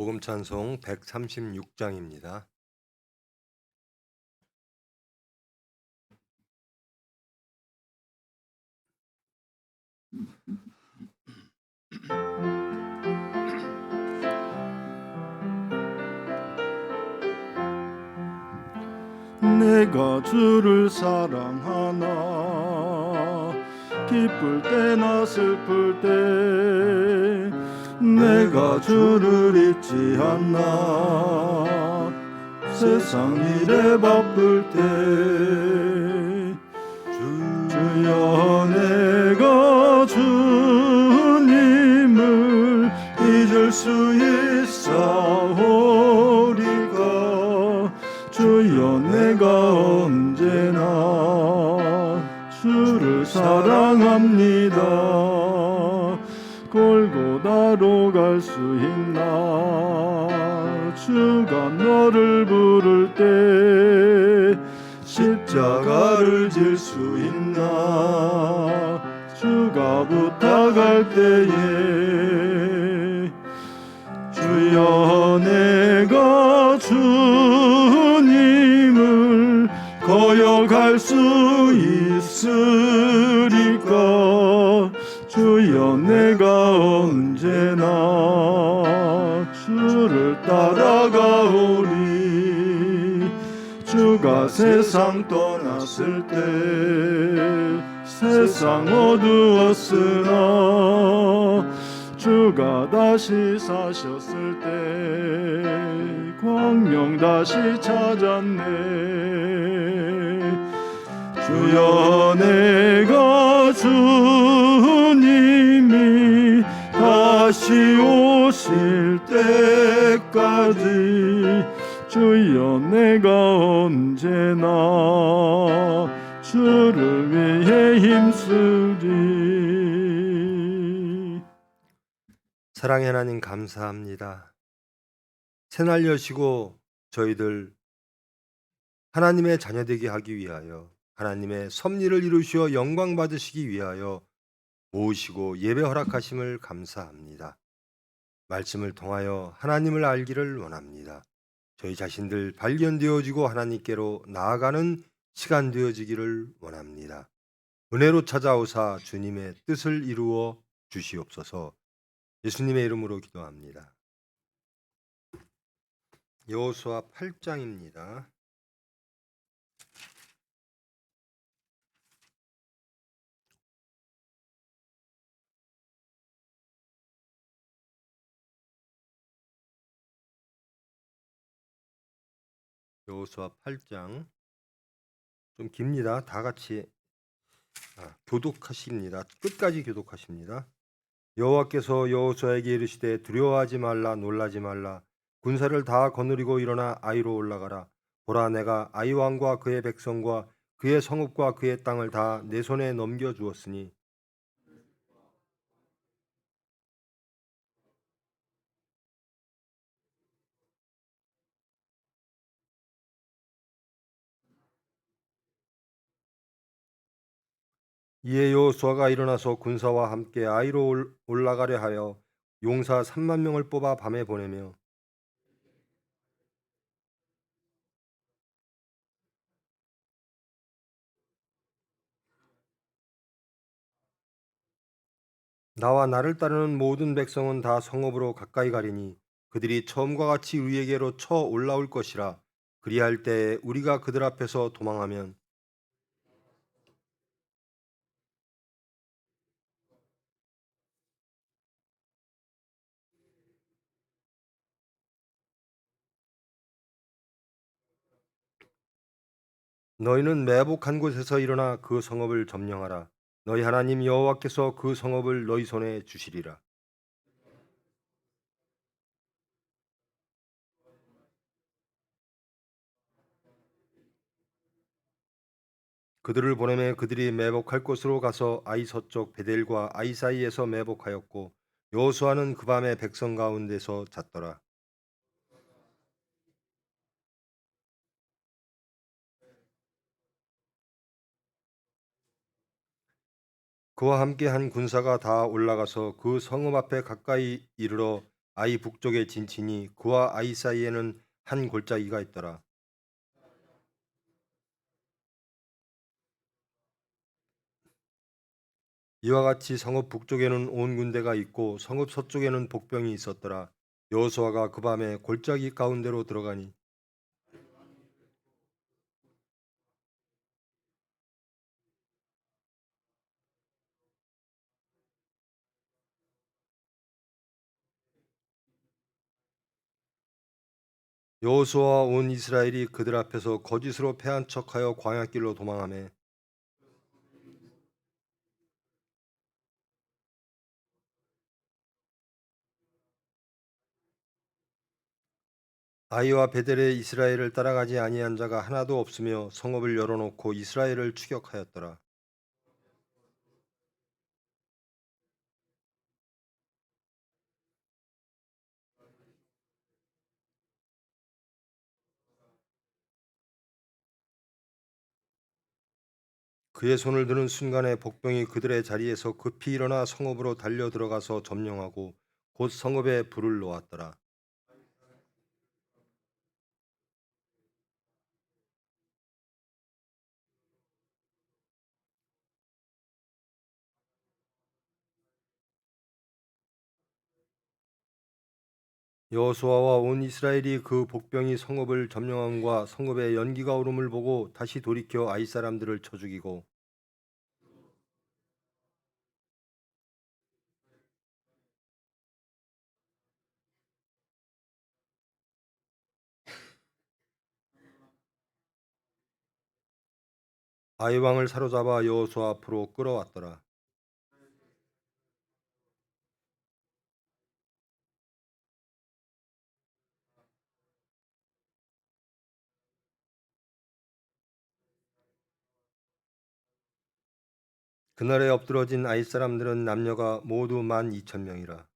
복음 찬송 136장입니다. 내가 주를 사랑하나 기쁠 때나 슬플 때 내가 주를 잊지 않나 세상 일에 바쁠 때 주여 내가 주님을 잊을 수 있사오리까 주여 내가 언제나 주를 사랑합니다. 골고다로 갈 수 있나 주가 너를 부를 때 십자가를 질 수 있나 주가 부탁할 때에 주여 내가 주님을 거역할 수 있으리까 주여 내가 언제나 주를 따라가오리 주가 세상 떠났을 때 세상 어두웠으나 주가 다시 사셨을 때 광명 다시 찾았네 주여 내가 주님이 다시 오실 때까지 주여 내가 언제나 주를 위해 힘쓰리. 사랑의 하나님 감사합니다. 새날 여시고 저희들 하나님의 자녀되게 하기 위하여 하나님의 섭리를 이루시어 영광 받으시기 위하여 모으시고 예배 허락하심을 감사합니다. 말씀을 통하여 하나님을 알기를 원합니다. 저희 자신들 발견되어지고 하나님께로 나아가는 시간 되어지기를 원합니다. 은혜로 찾아오사 주님의 뜻을 이루어 주시옵소서. 예수님의 이름으로 기도합니다. 여호수아 8장입니다. 여호수아 8장 좀 깁니다. 다 같이 교독하십니다. 끝까지 교독하십니다. 여호와께서 여호수아에게 이르시되 두려워하지 말라 놀라지 말라 군사를 다 거느리고 일어나 아이로 올라가라. 보라 내가 아이 왕과 그의 백성과 그의 성읍과 그의 땅을 다 내 손에 넘겨 주었으니 이에 여호수아가 일어나서 군사와 함께 아이로 올라가려 하여 용사 3만 명을 뽑아 밤에 보내며 나와 나를 따르는 모든 백성은 다 성읍으로 가까이 가리니 그들이 처음과 같이 우리에게로 쳐 올라올 것이라. 그리할 때에 우리가 그들 앞에서 도망하면 너희는 매복한 곳에서 일어나 그 성읍을 점령하라. 너희 하나님 여호와께서 그 성읍을 너희 손에 주시리라. 그들을 보내매 그들이 매복할 곳으로 가서 아이 서쪽 베델과 아이 사이에서 매복하였고 여호수아는 그 밤에 백성 가운데서 잤더라. 그와 함께 한 군사가 다 올라가서 그 성읍 앞에 가까이 이르러 아이 북쪽에 진치니 그와 아이 사이에는 한 골짜기가 있더라. 이와 같이 성읍 북쪽에는 온 군대가 있고 성읍 서쪽에는 복병이 있었더라. 여호수아가 그 밤에 골짜기 가운데로 들어가니 여호수아와 온 이스라엘이 그들 앞에서 거짓으로 패한 척하여 광야길로 도망하매 아이와 베델에 이스라엘을 따라가지 아니한 자가 하나도 없으며 성읍을 열어놓고 이스라엘을 추격하였더라. 그의 손을 드는 순간에 복병이 그들의 자리에서 급히 일어나 성읍으로 달려 들어가서 점령하고 곧 성읍에 불을 놓았더라. 여호수아와 온 이스라엘이 그 복병이 성읍을 점령함과 성읍에 연기가 오름을 보고 다시 돌이켜 아이 사람들을 쳐 죽이고 아이 왕을 사로잡아 여호수아 앞으로 끌어왔더라. 그날에 엎드러진 아이 사람들은 남녀가 모두 12,000명이라.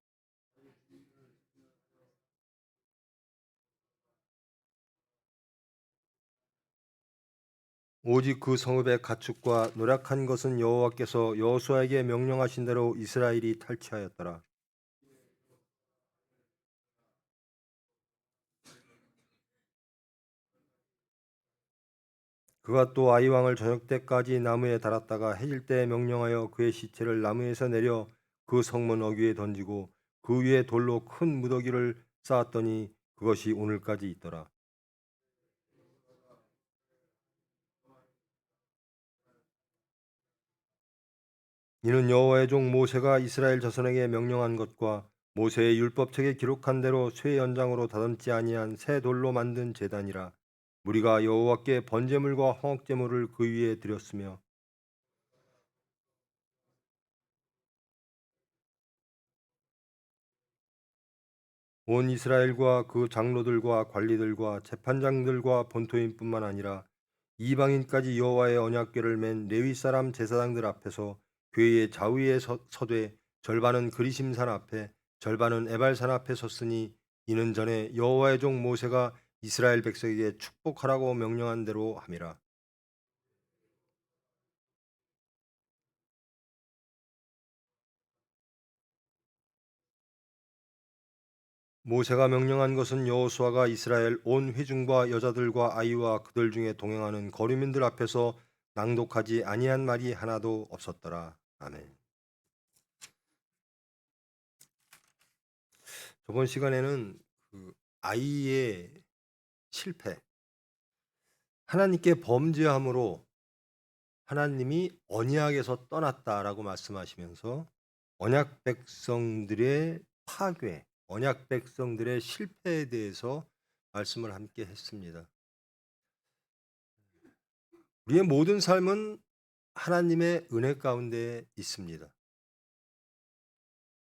오직 그 성읍의 가축과 노략한 것은 여호와께서 여호수아에게 명령하신 대로 이스라엘이 탈취하였더라. 그가 또 아이 왕을 저녁 때까지 나무에 달았다가 해질 때에 명령하여 그의 시체를 나무에서 내려 그 성문 어귀에 던지고 그 위에 돌로 큰 무더기를 쌓았더니 그것이 오늘까지 있더라. 이는 여호와의 종 모세가 이스라엘 자손에게 명령한 것과 모세의 율법책에 기록한 대로 쇠 연장으로 다듬지 아니한 새 돌로 만든 제단이라. 우리가 여호와께 번제물과 화목제물을 그 위에 드렸으며 온 이스라엘과 그 장로들과 관리들과 재판장들과 본토인뿐만 아니라 이방인까지 여호와의 언약궤를 맨 레위 사람 제사장들 앞에서 궤의 좌위에 서되 절반은 그리심산 앞에 절반은 에발산 앞에 섰으니 이는 전에 여호와의 종 모세가 이스라엘 백성에게 축복하라고 명령한 대로 함이라. 모세가 명령한 것은 여호수아가 이스라엘 온 회중과 여자들과 아이와 그들 중에 동행하는 거류민들 앞에서 낭독하지 아니한 말이 하나도 없었더라. 아멘. 저번 시간에는 그 아이의 실패, 하나님께 범죄함으로 하나님이 언약에서 떠났다라고 말씀하시면서 언약 백성들의 파괴, 언약 백성들의 실패에 대해서 말씀을 함께 했습니다. 우리의 모든 삶은 하나님의 은혜 가운데 있습니다.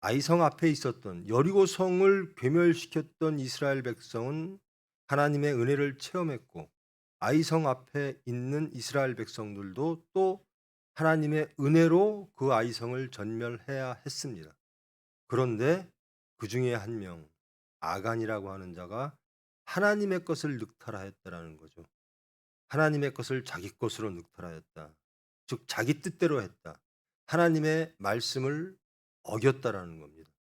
아이성 앞에 있었던 여리고 성을 괴멸시켰던 이스라엘 백성은 하나님의 은혜를 체험했고 아이성 앞에 있는 이스라엘 백성들도 또 하나님의 은혜로 그 아이성을 전멸해야 했습니다. 그런데 그 중에 한 명, 아간이라고 하는 자가 하나님의 것을 늑탈하였다라는 거죠. 하나님의 것을 자기 것으로 늑탈하였다. 즉 자기 뜻대로 했다. 하나님의 말씀을 어겼다라는 겁니다.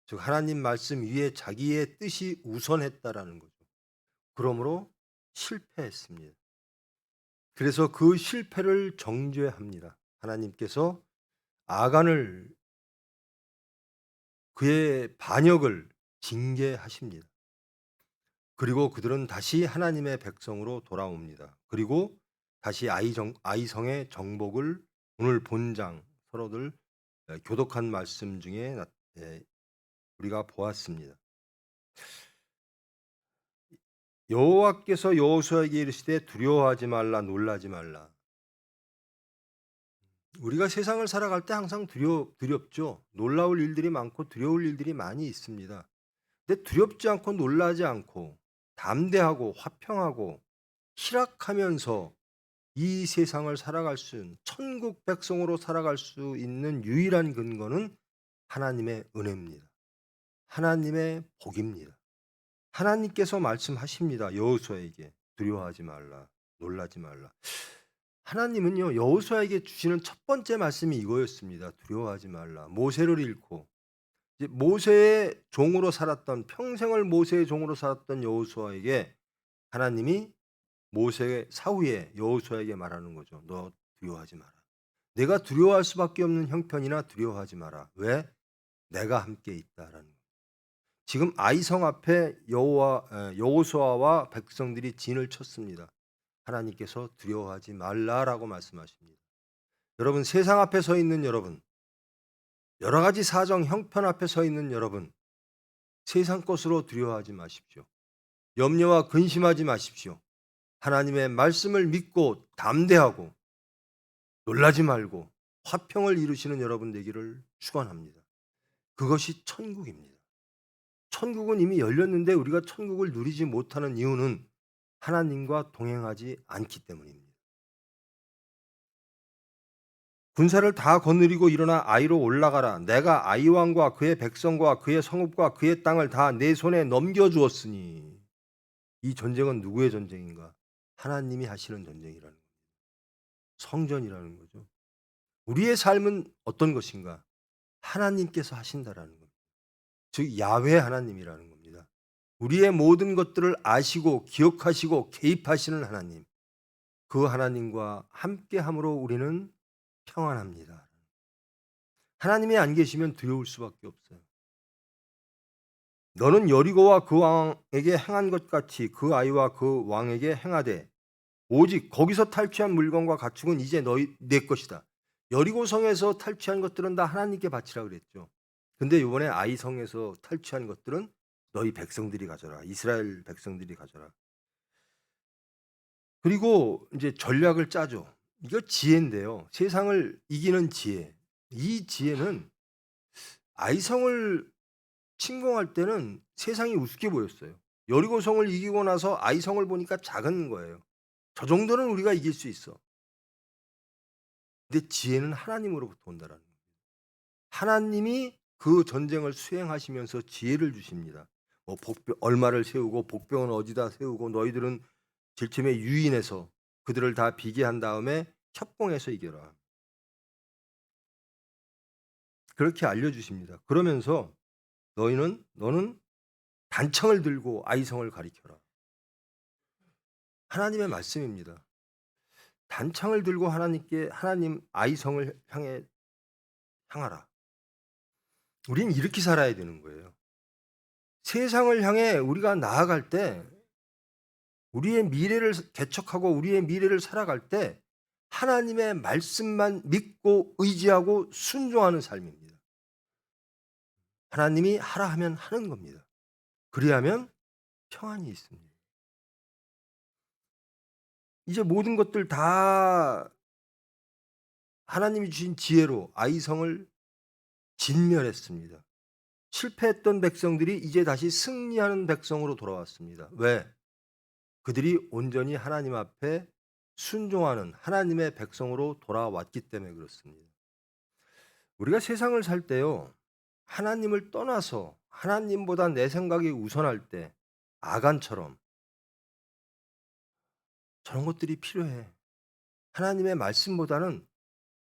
즉 하나님 말씀 위에 자기의 뜻이 우선했다라는 거죠. 그러므로 실패했습니다. 그래서 그 실패를 정죄합니다. 하나님께서 아간을 그의 반역을 징계하십니다. 그리고 그들은 다시 하나님의 백성으로 돌아옵니다. 그리고 다시 아이성의 정복을 오늘 본장 서로들 교독한 말씀 중에 우리가 보았습니다. 여호와께서 여호수아에게 이르시되 두려워하지 말라 놀라지 말라. 우리가 세상을 살아갈 때 항상 두렵죠. 놀라울 일들이 많고 두려울 일들이 많이 있습니다. 근데 두렵지 않고 놀라지 않고 담대하고 화평하고 희락하면서 이 세상을 살아갈 수 있는 천국 백성으로 살아갈 수 있는 유일한 근거는 하나님의 은혜입니다. 하나님의 복입니다. 하나님께서 말씀하십니다. 여호수아에게 두려워하지 말라, 놀라지 말라. 하나님은요 여호수아에게 주시는 첫 번째 말씀이 이거였습니다. 두려워하지 말라. 모세를 잃고 이제 모세의 종으로 살았던 평생을 모세의 종으로 살았던 여호수아에게 하나님이 모세 사후에 여호수아에게 말하는 거죠. 너 두려워하지 마라. 내가 두려워할 수밖에 없는 형편이나 두려워하지 마라. 왜? 내가 함께 있다라는 거예요. 지금 아이성 앞에 여호수아와 백성들이 진을 쳤습니다. 하나님께서 두려워하지 말라라고 말씀하십니다. 여러분 세상 앞에 서 있는 여러분, 여러 가지 사정 형편 앞에 서 있는 여러분, 세상 것으로 두려워하지 마십시오. 염려와 근심하지 마십시오. 하나님의 말씀을 믿고 담대하고 놀라지 말고 화평을 이루시는 여러분 되기를 축원합니다. 그것이 천국입니다. 천국은 이미 열렸는데 우리가 천국을 누리지 못하는 이유는 하나님과 동행하지 않기 때문입니다. 군사를 다 거느리고 일어나 아이로 올라가라. 내가 아이 왕과 그의 백성과 그의 성읍과 그의 땅을 다 내 손에 넘겨주었으니. 이 전쟁은 누구의 전쟁인가? 하나님이 하시는 전쟁이라는 겁니다. 성전이라는 거죠. 우리의 삶은 어떤 것인가? 하나님께서 하신다라는 겁니다. 즉 야훼 하나님이라는 겁니다. 우리의 모든 것들을 아시고 기억하시고 개입하시는 하나님. 그 하나님과 함께함으로 우리는 평안합니다. 하나님이 안 계시면 두려울 수밖에 없어요. 너는 여리고와 그 왕에게 행한 것 같이 그 아이와 그 왕에게 행하되 오직 거기서 탈취한 물건과 가축은 이제 내 것이다. 여리고 성에서 탈취한 것들은 다 하나님께 바치라 그랬죠. 근데 이번에 아이 성에서 탈취한 것들은 너희 백성들이 가져라. 이스라엘 백성들이 가져라. 그리고 이제 전략을 짜죠. 이거 지혜인데요. 세상을 이기는 지혜. 이 지혜는 아이성을 침공할 때는 세상이 우습게 보였어요. 여리고성을 이기고 나서 아이성을 보니까 작은 거예요. 저 정도는 우리가 이길 수 있어. 근데 지혜는 하나님으로부터 온다라는 거예요. 하나님이 그 전쟁을 수행하시면서 지혜를 주십니다. 복병 얼마를 세우고 복병은 어디다 세우고 너희들은 질침에 유인해서 그들을 다 비계한 다음에 협공해서 이겨라. 그렇게 알려주십니다. 그러면서 너는 단창을 들고 아이성을 가리켜라. 하나님의 말씀입니다. 단창을 들고 하나님 아이성을 향하라. 우린 이렇게 살아야 되는 거예요. 세상을 향해 우리가 나아갈 때 우리의 미래를 개척하고 우리의 미래를 살아갈 때 하나님의 말씀만 믿고 의지하고 순종하는 삶입니다. 하나님이 하라 하면 하는 겁니다. 그리하면 평안이 있습니다. 이제 모든 것들 다 하나님이 주신 지혜로 아이성을 진멸했습니다. 실패했던 백성들이 이제 다시 승리하는 백성으로 돌아왔습니다. 왜? 그들이 온전히 하나님 앞에 순종하는 하나님의 백성으로 돌아왔기 때문에 그렇습니다. 우리가 세상을 살 때요, 하나님을 떠나서 하나님보다 내 생각이 우선할 때 아간처럼 저런 것들이 필요해. 하나님의 말씀보다는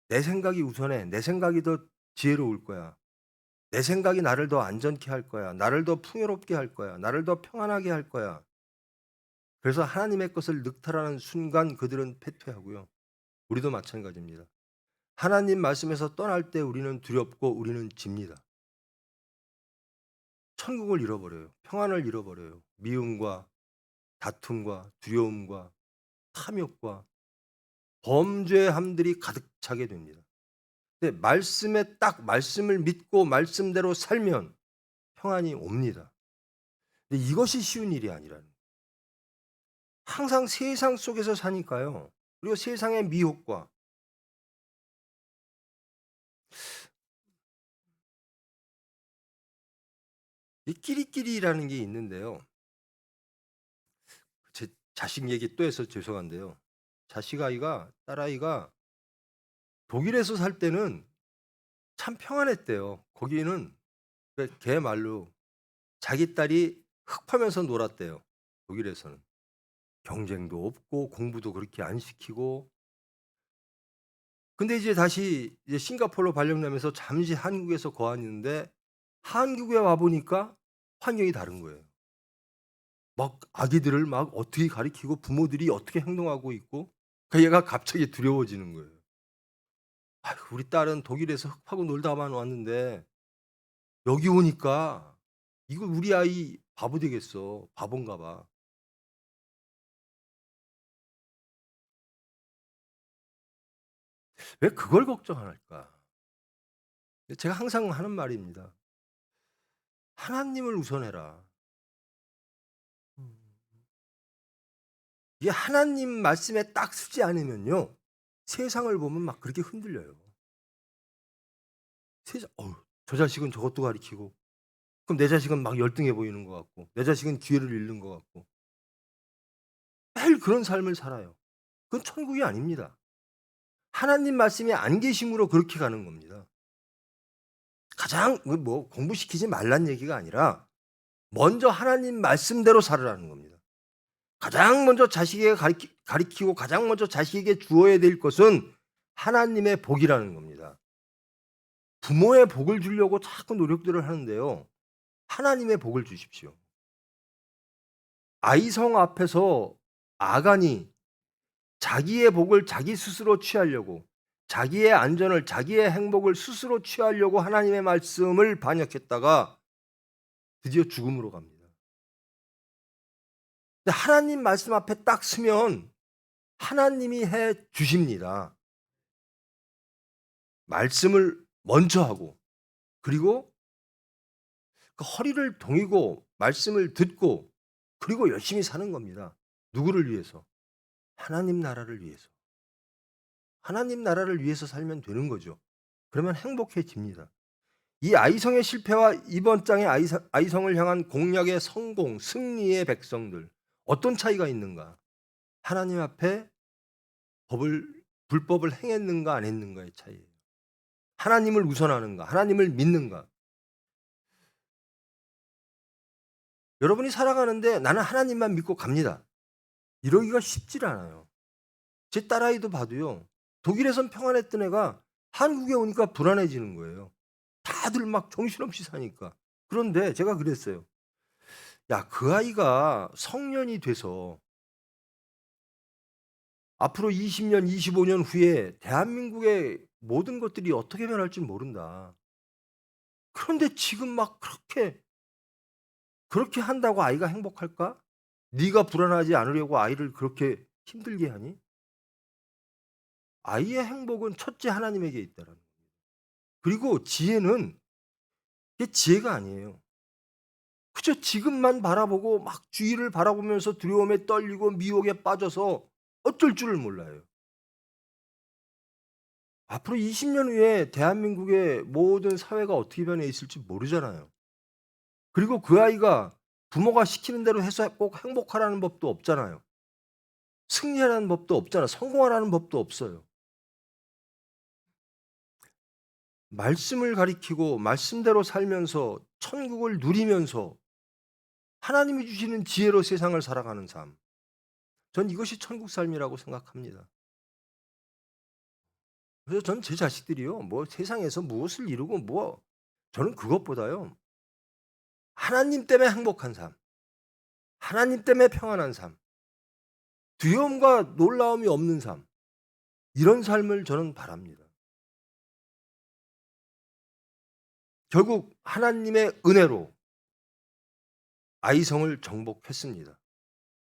내 생각이 우선해. 내 생각이 더 지혜로울 거야. 내 생각이 나를 더 안전케 할 거야. 나를 더 풍요롭게 할 거야. 나를 더 평안하게 할 거야. 그래서 하나님의 것을 늑탈하는 순간 그들은 패퇴하고요. 우리도 마찬가지입니다. 하나님 말씀에서 떠날 때 우리는 두렵고 우리는 집니다. 천국을 잃어버려요. 평안을 잃어버려요. 미움과 다툼과 두려움과 탐욕과 범죄함들이 가득 차게 됩니다. 근데 말씀에 딱 말씀을 믿고 말씀대로 살면 평안이 옵니다. 근데 이것이 쉬운 일이 아니라는 거예요. 항상 세상 속에서 사니까요. 그리고 세상의 미혹과 이 끼리끼리라는 게 있는데요. 제 자식 얘기 또 해서 죄송한데요. 자식 아이가 딸아이가 독일에서 살 때는 참 평안했대요. 거기는 걔 말로 자기 딸이 흙 파면서 놀았대요. 독일에서는. 경쟁도 없고 공부도 그렇게 안 시키고. 근데 이제 다시 이제 싱가포르로 발령나면서 잠시 한국에서 거하는데 한국에 와 보니까 환경이 다른 거예요. 막 아기들을 막 어떻게 가르치고 부모들이 어떻게 행동하고 있고 그러니까 얘가 갑자기 두려워지는 거예요. 아유, 우리 딸은 독일에서 흙 파고 놀다만 왔는데 여기 오니까 이거 우리 아이 바보 되겠어. 바본가 봐. 왜 그걸 걱정 안 할까? 제가 항상 하는 말입니다. 하나님을 우선해라. 음. 이게 하나님 말씀에 딱 서지 않으면요. 세상을 보면 막 그렇게 흔들려요. 세상, 저 자식은 저것도 가리키고, 그럼 내 자식은 막 열등해 보이는 것 같고, 내 자식은 기회를 잃는 것 같고, 매일 그런 삶을 살아요. 그건 천국이 아닙니다. 하나님 말씀이 안 계심으로 그렇게 가는 겁니다. 가장 뭐 공부시키지 말란 얘기가 아니라 먼저 하나님 말씀대로 살으라는 겁니다. 가장 먼저 자식에게 가리키고 가장 먼저 자식에게 주어야 될 것은 하나님의 복이라는 겁니다. 부모의 복을 주려고 자꾸 노력들을 하는데요. 하나님의 복을 주십시오. 아이성 앞에서 아간이 자기의 복을 자기 스스로 취하려고 자기의 안전을 자기의 행복을 스스로 취하려고 하나님의 말씀을 반역했다가 드디어 죽음으로 갑니다. 근데 하나님 말씀 앞에 딱 서면 하나님이 해 주십니다. 말씀을 먼저 하고 그리고 그 허리를 동이고 말씀을 듣고 그리고 열심히 사는 겁니다. 누구를 위해서? 하나님 나라를 위해서. 하나님 나라를 위해서 살면 되는 거죠. 그러면 행복해집니다. 이 아이성의 실패와 이번 장의 아이성을 향한 공략의 성공, 승리의 백성들 어떤 차이가 있는가? 하나님 앞에 불법을 행했는가 안 했는가의 차이예요. 하나님을 우선하는가? 하나님을 믿는가? 여러분이 살아가는데 나는 하나님만 믿고 갑니다. 이러기가 쉽지 않아요. 제 딸아이도 봐도요. 독일에선 평안했던 애가 한국에 오니까 불안해지는 거예요. 다들 막 정신없이 사니까. 그런데 제가 그랬어요. 야, 그 아이가 성년이 돼서 앞으로 20년, 25년 후에 대한민국의 모든 것들이 어떻게 변할지 모른다. 그런데 지금 막 그렇게 한다고 아이가 행복할까? 네가 불안하지 않으려고 아이를 그렇게 힘들게 하니? 아이의 행복은 첫째 하나님에게 있다라는 거예요. 그리고 지혜는 그게 지혜가 아니에요. 그저 지금만 바라보고 막 주위를 바라보면서 두려움에 떨리고 미혹에 빠져서 어쩔 줄을 몰라요. 앞으로 20년 후에 대한민국의 모든 사회가 어떻게 변해 있을지 모르잖아요. 그리고 그 아이가 부모가 시키는 대로 해서 꼭 행복하라는 법도 없잖아요. 승리하라는 법도 없잖아요. 성공하라는 법도 없어요. 말씀을 가리키고 말씀대로 살면서 천국을 누리면서 하나님이 주시는 지혜로 세상을 살아가는 삶. 전 이것이 천국 삶이라고 생각합니다. 그래서 전 제 자식들이요. 뭐 세상에서 무엇을 이루고 뭐 저는 그것보다요. 하나님 때문에 행복한 삶, 하나님 때문에 평안한 삶, 두려움과 놀라움이 없는 삶, 이런 삶을 저는 바랍니다. 결국 하나님의 은혜로 아이성을 정복했습니다.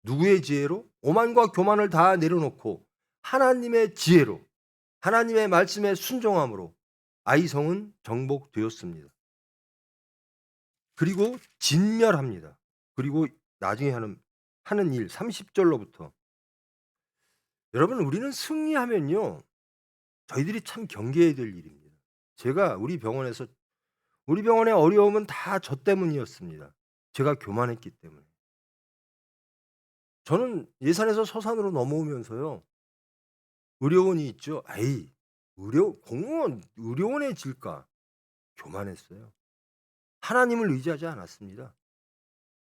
누구의 지혜로? 오만과 교만을 다 내려놓고 하나님의 지혜로, 하나님의 말씀에 순종함으로 아이성은 정복되었습니다. 그리고 진멸합니다. 그리고 나중에 하는 일 30절로부터 여러분, 우리는 승리하면요, 저희들이 참 경계해야 될 일입니다. 제가 우리 병원의 어려움은 다 저 때문이었습니다. 제가 교만했기 때문에. 저는 예산에서 서산으로 넘어오면서요, 의료원이 있죠. 에이, 공무원 의료원에 질까? 교만했어요. 하나님을 의지하지 않았습니다.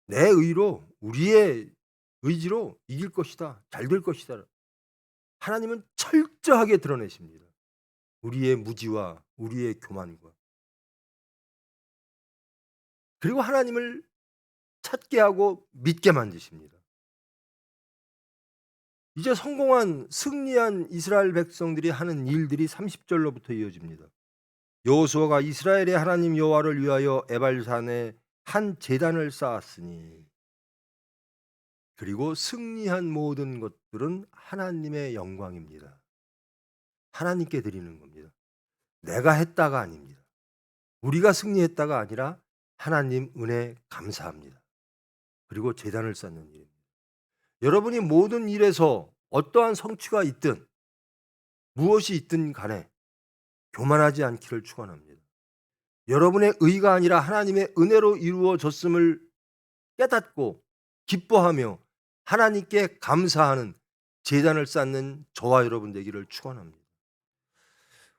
내 의로, 우리의 의지로 이길 것이다, 잘 될 것이다. 하나님은 철저하게 드러내십니다. 우리의 무지와 우리의 교만과. 그리고 하나님을 찾게 하고 믿게 만드십니다. 이제 성공한, 승리한 이스라엘 백성들이 하는 일들이 30절로부터 이어집니다. 여호수아가 이스라엘의 하나님 여호와를 위하여 에발산에 한 제단을 쌓았으니, 그리고 승리한 모든 것들은 하나님의 영광입니다. 하나님께 드리는 겁니다. 내가 했다가 아닙니다. 우리가 승리했다가 아니라 하나님 은혜 감사합니다. 그리고 제단을 쌓는 일입니다. 여러분이 모든 일에서 어떠한 성취가 있든 무엇이 있든 간에 교만하지 않기를 축원합니다. 여러분의 의가 아니라 하나님의 은혜로 이루어졌음을 깨닫고 기뻐하며 하나님께 감사하는 제단을 쌓는 저와 여러분 되기를 축원합니다.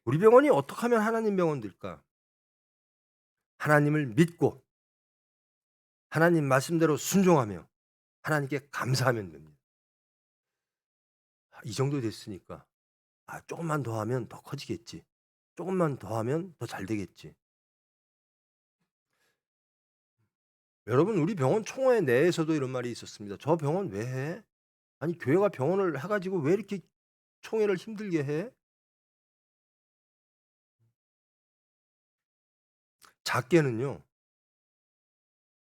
우리 병원이 어떻게 하면 하나님 병원 될까? 하나님을 믿고 하나님 말씀대로 순종하며 하나님께 감사하면 됩니다. 이 정도 됐으니까 조금만 더 하면 더 커지겠지. 조금만 더 하면 더 잘 되겠지. 여러분, 우리 병원 총회 내에서도 이런 말이 있었습니다. 저 병원 왜 해? 아니, 교회가 병원을 해가지고 왜 이렇게 총회를 힘들게 해? 작게는요,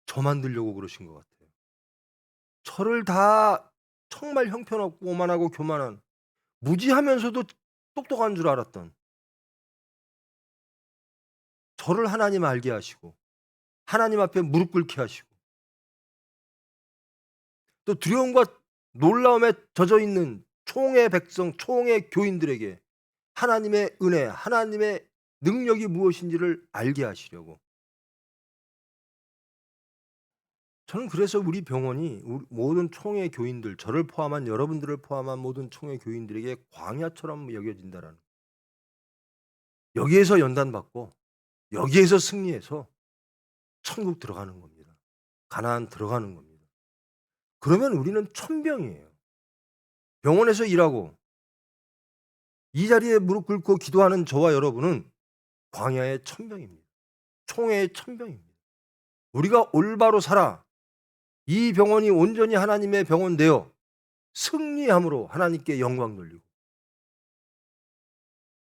저 만들려고 그러신 것 같아요. 저를 다 정말 형편없고 오만하고 교만한, 무지하면서도 똑똑한 줄 알았던 저를 하나님 알게 하시고 하나님 앞에 무릎 꿇게 하시고 또 두려움과 놀라움에 젖어 있는 총의 백성, 총의 교인들에게 하나님의 은혜, 하나님의 능력이 무엇인지를 알게 하시려고. 저는 그래서 우리 병원이 모든 총회 교인들, 저를 포함한 여러분들을 포함한 모든 총회 교인들에게 광야처럼 여겨진다라는, 여기에서 연단받고 여기에서 승리해서 천국 들어가는 겁니다. 가나안 들어가는 겁니다. 그러면 우리는 천병이에요. 병원에서 일하고 이 자리에 무릎 꿇고 기도하는 저와 여러분은 광야의 천병입니다. 총회의 천병입니다. 우리가 올바로 살아 이 병원이 온전히 하나님의 병원 되어 승리함으로 하나님께 영광 돌리고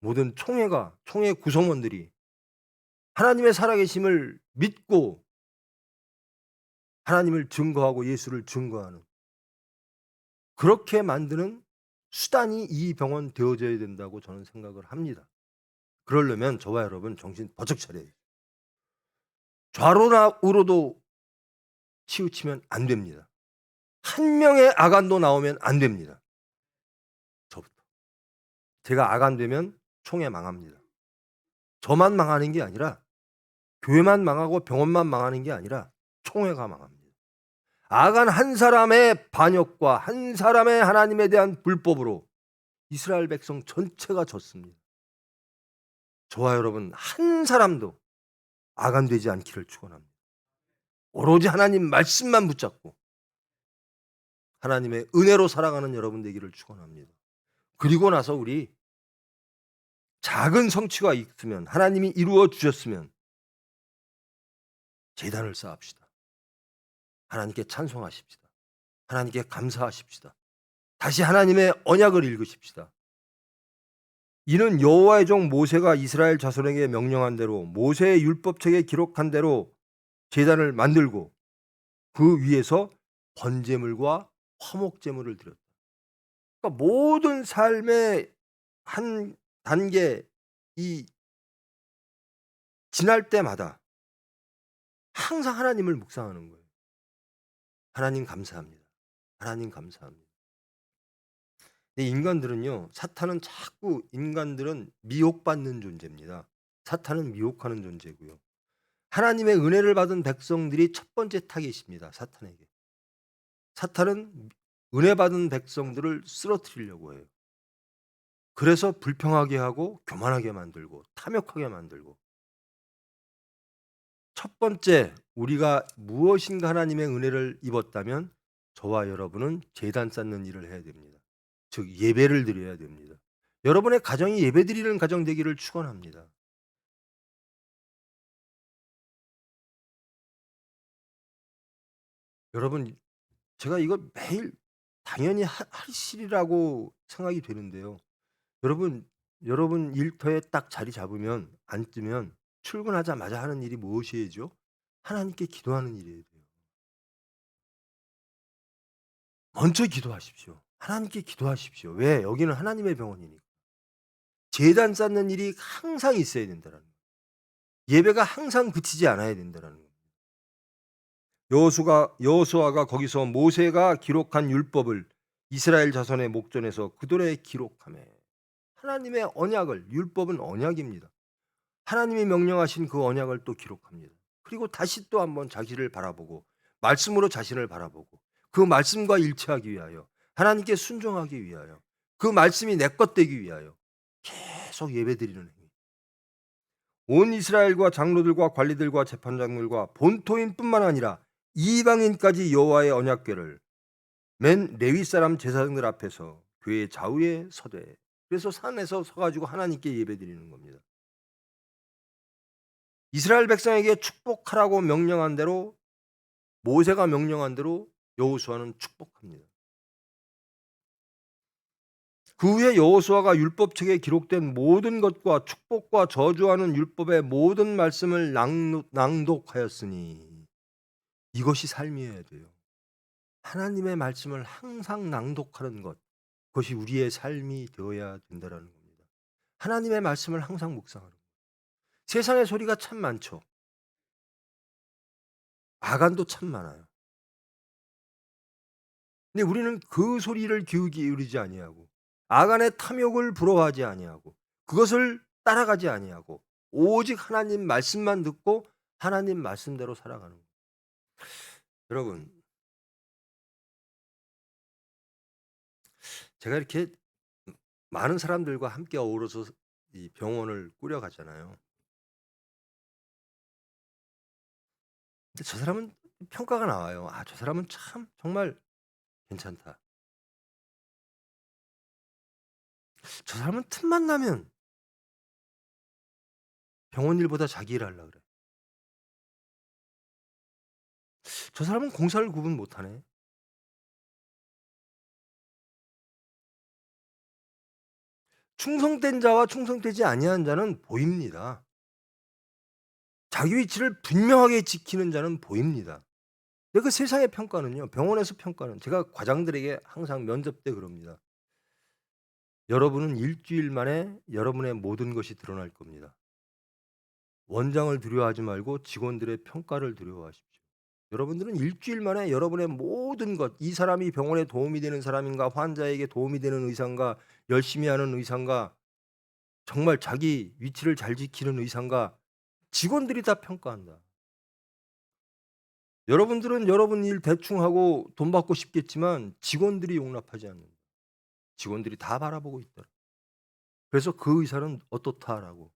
모든 총회 구성원들이 하나님의 살아계심을 믿고 하나님을 증거하고 예수를 증거하는, 그렇게 만드는 수단이 이 병원 되어져야 된다고 저는 생각을 합니다. 그러려면 저와 여러분 정신 번쩍 차려야 돼요. 좌로나 우로도 치우치면 안 됩니다. 한 명의 아간도 나오면 안 됩니다. 저부터. 제가 아간 되면 총회 망합니다. 저만 망하는 게 아니라 교회만 망하고 병원만 망하는 게 아니라 총회가 망합니다. 아간 한 사람의 반역과 한 사람의 하나님에 대한 불법으로 이스라엘 백성 전체가 졌습니다. 저와 여러분 한 사람도 아간 되지 않기를 축원합니다. 오로지 하나님 말씀만 붙잡고 하나님의 은혜로 살아가는 여러분 되기를 축원합니다. 그리고 나서 우리 작은 성취가 있으면, 하나님이 이루어 주셨으면 제단을 쌓읍시다. 하나님께 찬송하십시다. 하나님께 감사하십시다. 다시 하나님의 언약을 읽으십시다. 이는 여호와의 종 모세가 이스라엘 자손에게 명령한 대로 모세의 율법책에 기록한 대로 제단을 만들고 그 위에서 번제물과 화목제물을 드렸다. 그러니까 모든 삶의 한 단계 이 지날 때마다 항상 하나님을 묵상하는 거예요. 하나님 감사합니다. 하나님 감사합니다. 인간들은요, 사탄은 자꾸 인간들은 미혹받는 존재입니다. 사탄은 미혹하는 존재고요. 하나님의 은혜를 받은 백성들이 첫 번째 타겟입니다. 사탄에게. 사탄은 은혜 받은 백성들을 쓰러뜨리려고 해요. 그래서 불평하게 하고 교만하게 만들고 탐욕하게 만들고. 첫 번째 우리가 무엇인가 하나님의 은혜를 입었다면 저와 여러분은 제단 쌓는 일을 해야 됩니다. 즉 예배를 드려야 됩니다. 여러분의 가정이 예배드리는 가정 되기를 축원합니다. 여러분, 제가 이거 매일 당연히 하시리라고 생각이 되는데요. 여러분 일터에 딱 자리 잡으면 앉으면 출근하자마자 하는 일이 무엇이죠? 하나님께 기도하는 일이에요. 먼저 기도하십시오. 하나님께 기도하십시오. 왜? 여기는 하나님의 병원이니까. 제단 쌓는 일이 항상 있어야 된다는 거예요. 예배가 항상 그치지 않아야 된다는 거예요. 여호수아가 거기서 모세가 기록한 율법을 이스라엘 자손의 목전에서 그들의 기록하매 하나님의 언약을, 율법은 언약입니다. 하나님이 명령하신 그 언약을 또 기록합니다. 그리고 다시 또 한번 자기를 바라보고 말씀으로 자신을 바라보고 그 말씀과 일치하기 위하여 하나님께 순종하기 위하여 그 말씀이 내 것 되기 위하여 계속 예배드리는 행위. 온 이스라엘과 장로들과 관리들과 재판장들과 본토인뿐만 아니라 이방인까지 여호와의 언약궤를 맨 레위 사람 제사장들 앞에서 교회 좌우에 서되, 그래서 산에서 서가지고 하나님께 예배드리는 겁니다. 이스라엘 백성에게 축복하라고 명령한 대로, 모세가 명령한 대로 여호수아는 축복합니다. 그 후에 여호수아가 율법책에 기록된 모든 것과 축복과 저주하는 율법의 모든 말씀을 낭독하였으니 이것이 삶이어야 돼요. 하나님의 말씀을 항상 낭독하는 것, 그것이 우리의 삶이 되어야 된다는 겁니다. 하나님의 말씀을 항상 묵상하는 것. 세상의 소리가 참 많죠. 아간도 참 많아요. 근데 우리는 그 소리를 귀 기울이지 아니하고 아간의 탐욕을 부러워하지 아니하고 그것을 따라가지 아니하고 오직 하나님 말씀만 듣고 하나님 말씀대로 살아가는 거예요. 여러분, 제가 이렇게 많은 사람들과 함께 어우러서 이 병원을 꾸려가잖아요. 근데 저 사람은 평가가 나와요. 아, 저 사람은 참 정말 괜찮다. 저 사람은 틈만 나면 병원 일보다 자기 일 하려고 그래. 저 사람은 공사를 구분 못하네. 충성된 자와 충성되지 아니한 자는 보입니다. 자기 위치를 분명하게 지키는 자는 보입니다. 근데 그 세상의 평가는요, 병원에서 평가는, 제가 과장들에게 항상 면접 때 그럽니다. 여러분은 일주일 만에 여러분의 모든 것이 드러날 겁니다. 원장을 두려워하지 말고 직원들의 평가를 두려워하십시오. 여러분들은 일주일 만에 여러분의 모든 것, 이 사람이 병원에 도움이 되는 사람인가, 환자에게 도움이 되는 의사인가, 열심히 하는 의사인가, 정말 자기 위치를 잘 지키는 의사인가, 직원들이 다 평가한다. 여러분들은 여러분 일 대충 하고 돈 받고 싶겠지만 직원들이 용납하지 않는다. 직원들이 다 바라보고 있다. 그래서 그 의사는 어떻다라고.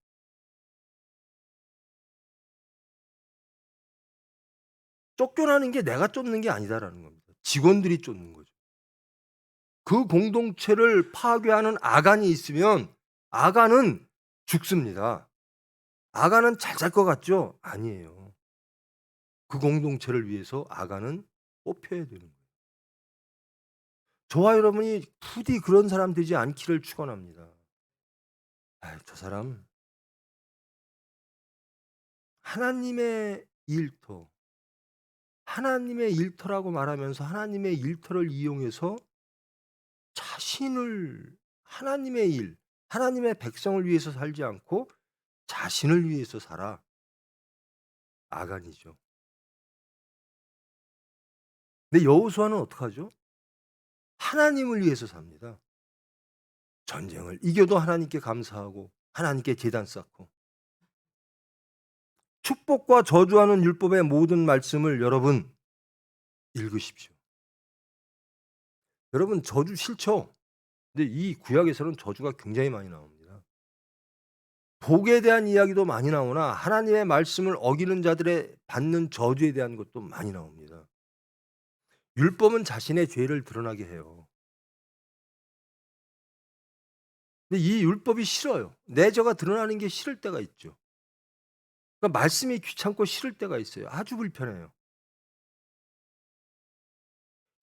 쫓겨나는 게 내가 쫓는 게 아니다라는 겁니다. 직원들이 쫓는 거죠. 그 공동체를 파괴하는 아간이 있으면 아간은 죽습니다. 아간은 잘 살 것 같죠? 아니에요. 그 공동체를 위해서 아간은 뽑혀야 되는 거예요. 저와 여러분이 부디 그런 사람 되지 않기를 축원합니다. 저 사람 하나님의 일터, 하나님의 일터라고 말하면서 하나님의 일터를 이용해서 자신을 하나님의 일, 하나님의 백성을 위해서 살지 않고 자신을 위해서 살아. 아간이죠. 근데 여호수아는 어떡하죠? 하나님을 위해서 삽니다. 전쟁을 이겨도 하나님께 감사하고 하나님께 제단 쌓고. 축복과 저주하는 율법의 모든 말씀을 여러분 읽으십시오. 여러분 저주 싫죠? 근데 이 구약에서는 저주가 굉장히 많이 나옵니다. 복에 대한 이야기도 많이 나오나 하나님의 말씀을 어기는 자들의 받는 저주에 대한 것도 많이 나옵니다. 율법은 자신의 죄를 드러나게 해요. 근데 이 율법이 싫어요. 내 죄가 드러나는 게 싫을 때가 있죠. 그러니까 말씀이 귀찮고 싫을 때가 있어요. 아주 불편해요.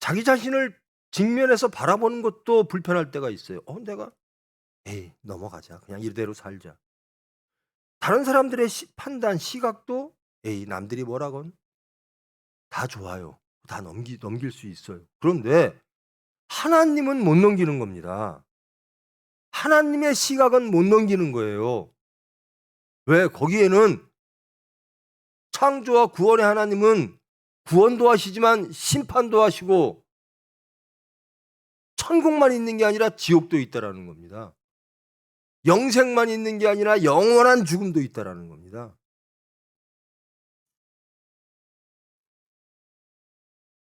자기 자신을 직면해서 바라보는 것도 불편할 때가 있어요. 내가 에이 넘어가자. 그냥 이대로 살자. 다른 사람들의 판단, 시각도 에이 남들이 뭐라건 다 좋아요. 다 넘길 수 있어요. 그런데 하나님은 못 넘기는 겁니다. 하나님의 시각은 못 넘기는 거예요. 왜? 거기에는 창조와 구원의 하나님은 구원도 하시지만 심판도 하시고 천국만 있는 게 아니라 지옥도 있다라는 겁니다. 영생만 있는 게 아니라 영원한 죽음도 있다라는 겁니다.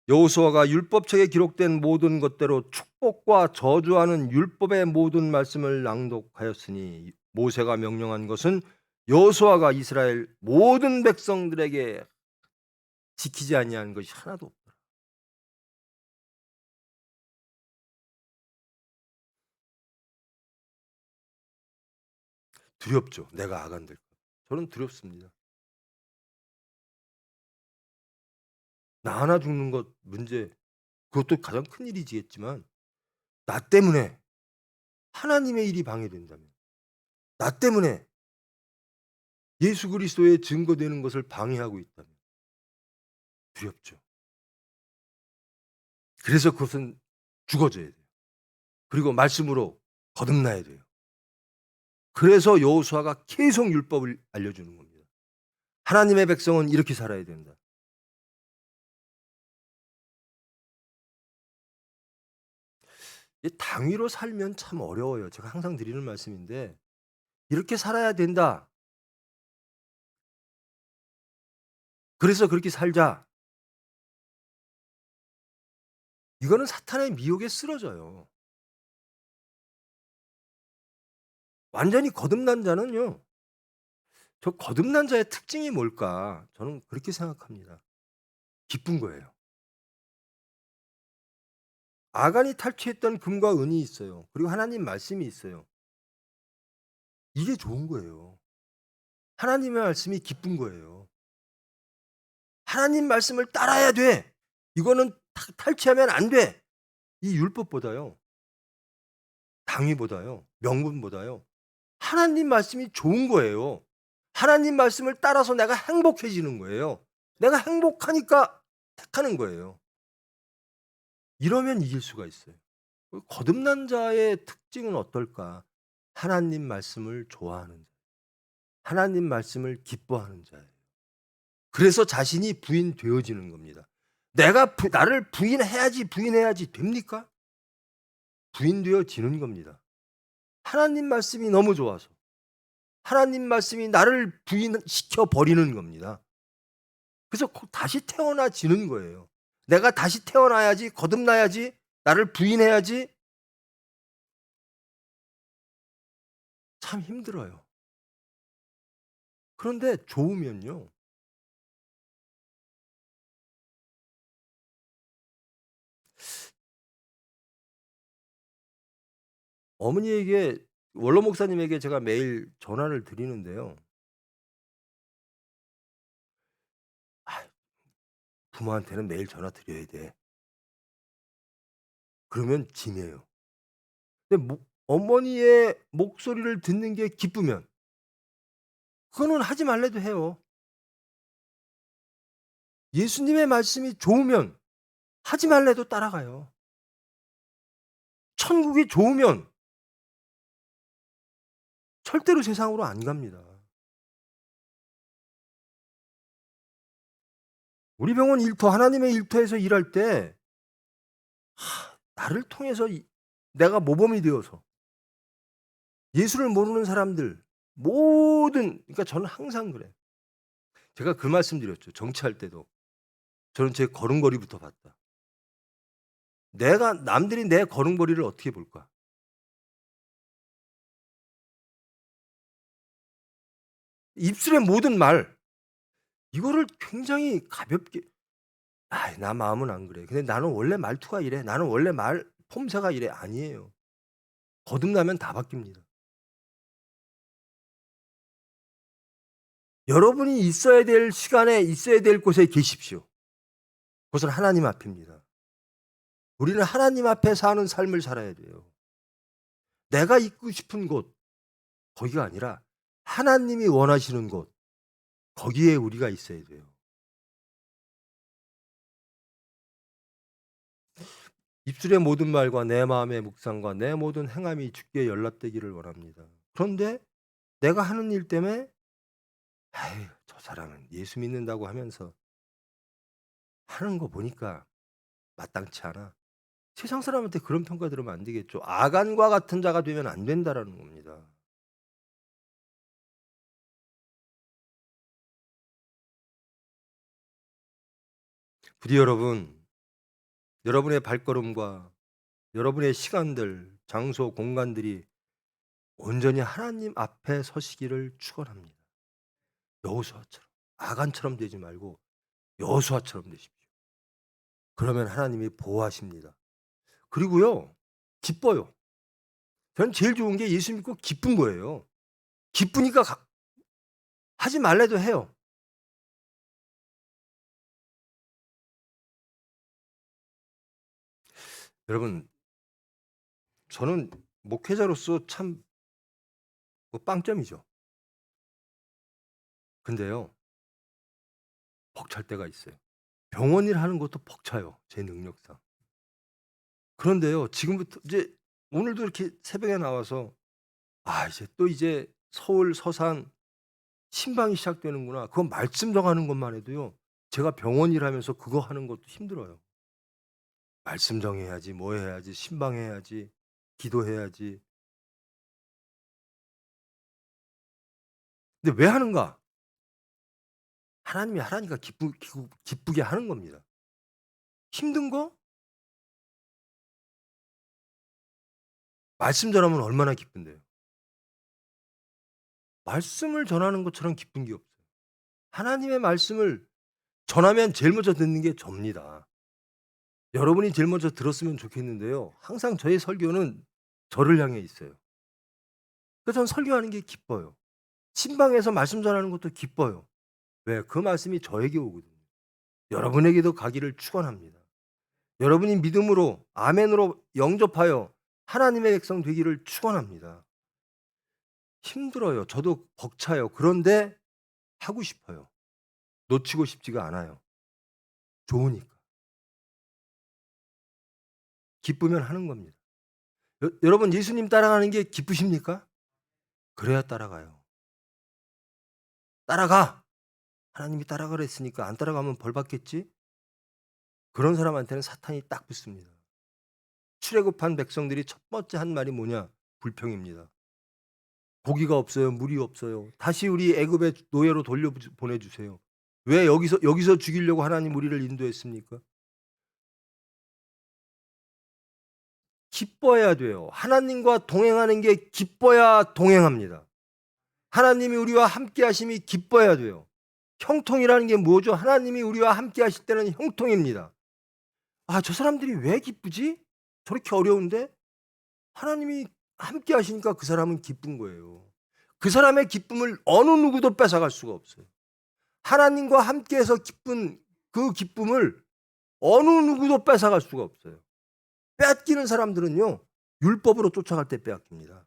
여호수아가 율법책에 기록된 모든 것대로 축복과 저주하는 율법의 모든 말씀을 낭독하였으니 모세가 명령한 것은 여호수아가 이스라엘 모든 백성들에게 지키지 아니한 것이 하나도 없더라. 두렵죠. 내가 아간 될 것. 저는 두렵습니다. 나 하나 죽는 것 문제, 그것도 가장 큰 일이지겠지만 나 때문에 하나님의 일이 방해된다면, 나 때문에 예수 그리스도의 증거되는 것을 방해하고 있다면 두렵죠. 그래서 그것은 죽어져야 돼요. 그리고 말씀으로 거듭나야 돼요. 그래서 여호수아가 계속 율법을 알려주는 겁니다. 하나님의 백성은 이렇게 살아야 된다. 당위로 살면 참 어려워요. 제가 항상 드리는 말씀인데 이렇게 살아야 된다. 그래서 그렇게 살자. 이거는 사탄의 미혹에 쓰러져요. 완전히 거듭난 자는요. 저 거듭난 자의 특징이 뭘까? 저는 그렇게 생각합니다. 기쁜 거예요. 아간이 탈취했던 금과 은이 있어요. 그리고 하나님 말씀이 있어요. 이게 좋은 거예요. 하나님의 말씀이 기쁜 거예요. 하나님 말씀을 따라야 돼. 이거는 탈취하면 안 돼. 이 율법보다요. 당위보다요. 명분보다요. 하나님 말씀이 좋은 거예요. 하나님 말씀을 따라서 내가 행복해지는 거예요. 내가 행복하니까 택하는 거예요. 이러면 이길 수가 있어요. 거듭난 자의 특징은 어떨까? 하나님 말씀을 좋아하는 자. 하나님 말씀을 기뻐하는 자예요. 그래서 자신이 부인되어지는 겁니다. 내가 나를 부인해야지 됩니까? 부인되어지는 겁니다. 하나님 말씀이 너무 좋아서 하나님 말씀이 나를 부인시켜 버리는 겁니다. 그래서 다시 태어나지는 거예요. 내가 다시 태어나야지, 거듭나야지, 나를 부인해야지. 참 힘들어요. 그런데 좋으면요. 어머니에게, 원로 목사님에게 제가 매일 전화를 드리는데요. 부모한테는 매일 전화 드려야 돼. 그러면 짐이에요. 근데 어머니의 목소리를 듣는 게 기쁘면 그거는 하지 말래도 해요. 예수님의 말씀이 좋으면 하지 말래도 따라가요. 천국이 좋으면 절대로 세상으로 안 갑니다. 우리 병원 일터, 하나님의 일터에서 일할 때 나를 통해서 내가 모범이 되어서 예수를 모르는 사람들 그러니까 저는 항상 그래요. 제가 그 말씀 드렸죠. 정치할 때도. 저는 제 걸음걸이부터 봤다. 남들이 내 걸음걸이를 어떻게 볼까? 입술의 모든 말 이거를 굉장히 가볍게 나 마음은 안 그래. 근데 나는 원래 말투가 이래. 나는 원래 폼새가 이래. 아니에요. 거듭나면 다 바뀝니다. 여러분이 있어야 될 시간에 있어야 될 곳에 계십시오. 그것은 하나님 앞입니다. 우리는 하나님 앞에 사는 삶을 살아야 돼요. 내가 있고 싶은 곳 거기가 아니라 하나님이 원하시는 곳 거기에 우리가 있어야 돼요. 입술의 모든 말과 내 마음의 묵상과 내 모든 행함이 주께 연락되기를 원합니다. 그런데 내가 하는 일 때문에 저 사람은 예수 믿는다고 하면서 하는 거 보니까 마땅치 않아. 세상 사람한테 그런 평가 들으면 안 되겠죠. 아간과 같은 자가 되면 안 된다라는 겁니다. 부디 여러분의 발걸음과 여러분의 시간들, 장소, 공간들이 온전히 하나님 앞에 서시기를 축원합니다. 여호수아처럼 아간처럼 되지 말고 여호수아처럼 되십시오. 그러면 하나님이 보호하십니다. 그리고요 기뻐요. 저는 제일 좋은 게 예수 믿고 기쁜 거예요. 기쁘니까 하지 말래도 해요. 여러분 저는 목회자로서 참 빵점이죠. 근데요 벅찰 때가 있어요. 병원 일 하는 것도 벅차요. 제 능력상. 그런데요 지금부터 이제 오늘도 이렇게 새벽에 나와서 이제 서울 서산 신방이 시작되는구나. 그거 말씀 정하는 것만 해도요. 제가 병원 일하면서 그거 하는 것도 힘들어요. 말씀 정해야지, 뭐 해야지, 신방해야지, 기도해야지. 근데 왜 하는가? 하나님이 하라니까 기쁘게 하는 겁니다. 힘든 거? 말씀 전하면 얼마나 기쁜데요. 말씀을 전하는 것처럼 기쁜 게 없어요. 하나님의 말씀을 전하면 제일 먼저 듣는 게 접니다. 여러분이 제일 먼저 들었으면 좋겠는데요. 항상 저의 설교는 저를 향해 있어요. 그래서 저는 설교하는 게 기뻐요. 신방에서 말씀 전하는 것도 기뻐요. 왜? 그 말씀이 저에게 오거든요. 여러분에게도 가기를 축원합니다. 여러분이 믿음으로 아멘으로 영접하여 하나님의 백성 되기를 축원합니다. 힘들어요. 저도 벅차요. 그런데 하고 싶어요. 놓치고 싶지가 않아요. 좋으니까. 기쁘면 하는 겁니다. 여러분 예수님 따라가는 게 기쁘십니까? 그래야 따라가요. 따라가. 하나님이 따라가라 했으니까 안 따라가면 벌 받겠지? 그런 사람한테는 사탄이 딱 붙습니다. 출애굽한 백성들이 첫 번째 한 말이 뭐냐? 불평입니다. 고기가 없어요. 물이 없어요. 다시 우리 애굽의 노예로 돌려보내 주세요. 왜 여기서 죽이려고 하나님 우리를 인도했습니까? 기뻐해야 돼요. 하나님과 동행하는 게 기뻐야 동행합니다. 하나님이 우리와 함께 하심이 기뻐해야 돼요. 형통이라는 게 뭐죠? 하나님이 우리와 함께 하실 때는 형통입니다. 저 사람들이 왜 기쁘지? 저렇게 어려운데? 하나님이 함께 하시니까 그 사람은 기쁜 거예요. 그 사람의 기쁨을 어느 누구도 뺏어갈 수가 없어요. 하나님과 함께해서 기쁜 그 기쁨을 어느 누구도 뺏어갈 수가 없어요. 빼앗기는 사람들은요, 율법으로 쫓아갈 때 빼앗깁니다.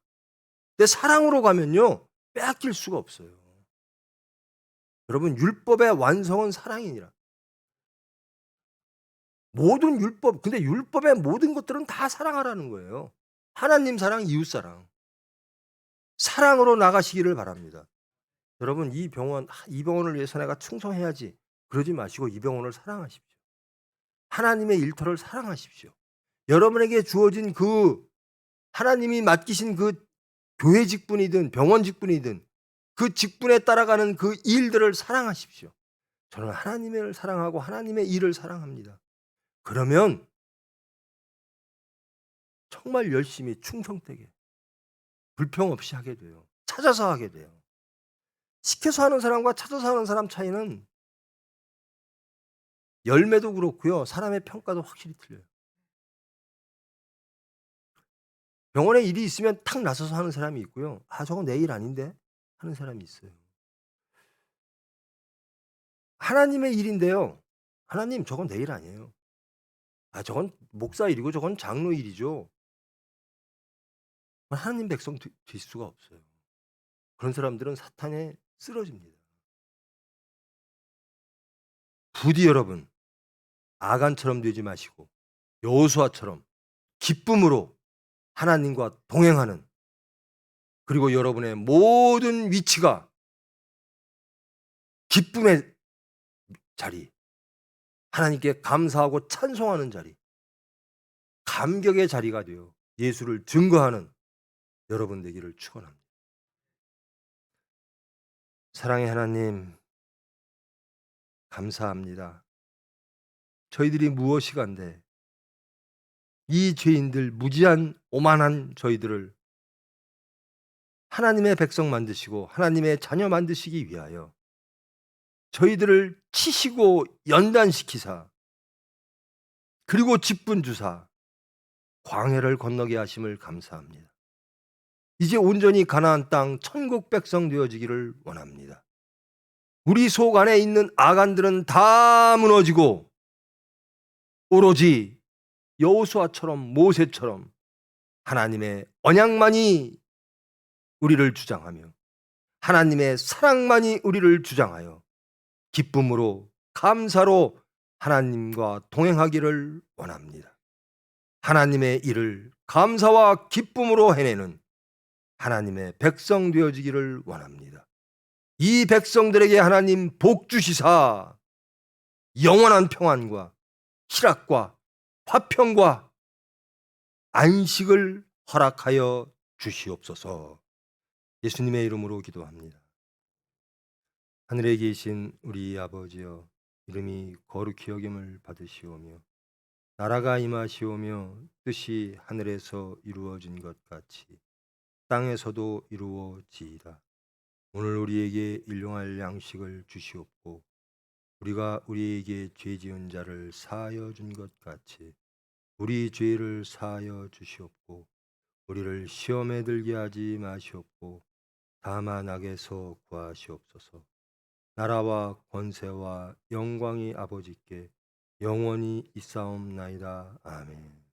근데 사랑으로 가면요, 빼앗길 수가 없어요. 여러분, 율법의 완성은 사랑이니라. 모든 율법, 근데 율법의 모든 것들은 다 사랑하라는 거예요. 하나님 사랑, 이웃 사랑. 사랑으로 나가시기를 바랍니다. 여러분, 이 병원을 위해서 내가 충성해야지. 그러지 마시고 이 병원을 사랑하십시오. 하나님의 일터를 사랑하십시오. 여러분에게 주어진 그 하나님이 맡기신 그 교회 직분이든 병원 직분이든 그 직분에 따라가는 그 일들을 사랑하십시오. 저는 하나님을 사랑하고 하나님의 일을 사랑합니다. 그러면 정말 열심히 충성되게 불평 없이 하게 돼요. 찾아서 하게 돼요. 시켜서 하는 사람과 찾아서 하는 사람 차이는 열매도 그렇고요. 사람의 평가도 확실히 틀려요. 병원에 일이 있으면 탁 나서서 하는 사람이 있고요. 아, 저건 내 일 아닌데? 하는 사람이 있어요. 하나님의 일인데요. 하나님, 저건 내 일 아니에요. 아, 저건 목사 일이고 저건 장로 일이죠. 하나님 백성 될 수가 없어요. 그런 사람들은 사탄에 쓰러집니다. 부디 여러분, 아간처럼 되지 마시고 여호수아처럼 기쁨으로 하나님과 동행하는, 그리고 여러분의 모든 위치가 기쁨의 자리, 하나님께 감사하고 찬송하는 자리, 감격의 자리가 되어 예수를 증거하는 여러분 되기를 축원합니다. 사랑의 하나님, 감사합니다. 저희들이 무엇이간데 이 죄인들, 무지한 오만한 저희들을 하나님의 백성 만드시고 하나님의 자녀 만드시기 위하여 저희들을 치시고 연단시키사, 그리고 직분 주사 광해를 건너게 하심을 감사합니다. 이제 온전히 가나안 땅 천국 백성 되어지기를 원합니다. 우리 속 안에 있는 아간들은 다 무너지고 오로지 여호수아처럼 모세처럼 하나님의 언약만이 우리를 주장하며 하나님의 사랑만이 우리를 주장하여 기쁨으로 감사로 하나님과 동행하기를 원합니다. 하나님의 일을 감사와 기쁨으로 해내는 하나님의 백성 되어지기를 원합니다. 이 백성들에게 하나님 복 주시사 영원한 평안과 희락과 화평과 안식을 허락하여 주시옵소서. 예수님의 이름으로 기도합니다. 하늘에 계신 우리 아버지여, 이름이 거룩히 여김을 받으시오며 나라가 임하시오며 뜻이 하늘에서 이루어진 것 같이 땅에서도 이루어지이다. 오늘 우리에게 일용할 양식을 주시옵고 우리가 우리에게 죄 지은 자를 사하여 준 것 같이 우리 죄를 사하여 주시옵고 우리를 시험에 들게 하지 마시옵고 다만 악에서 구하시옵소서. 나라와 권세와 영광이 아버지께 영원히 있사옵나이다. 아멘.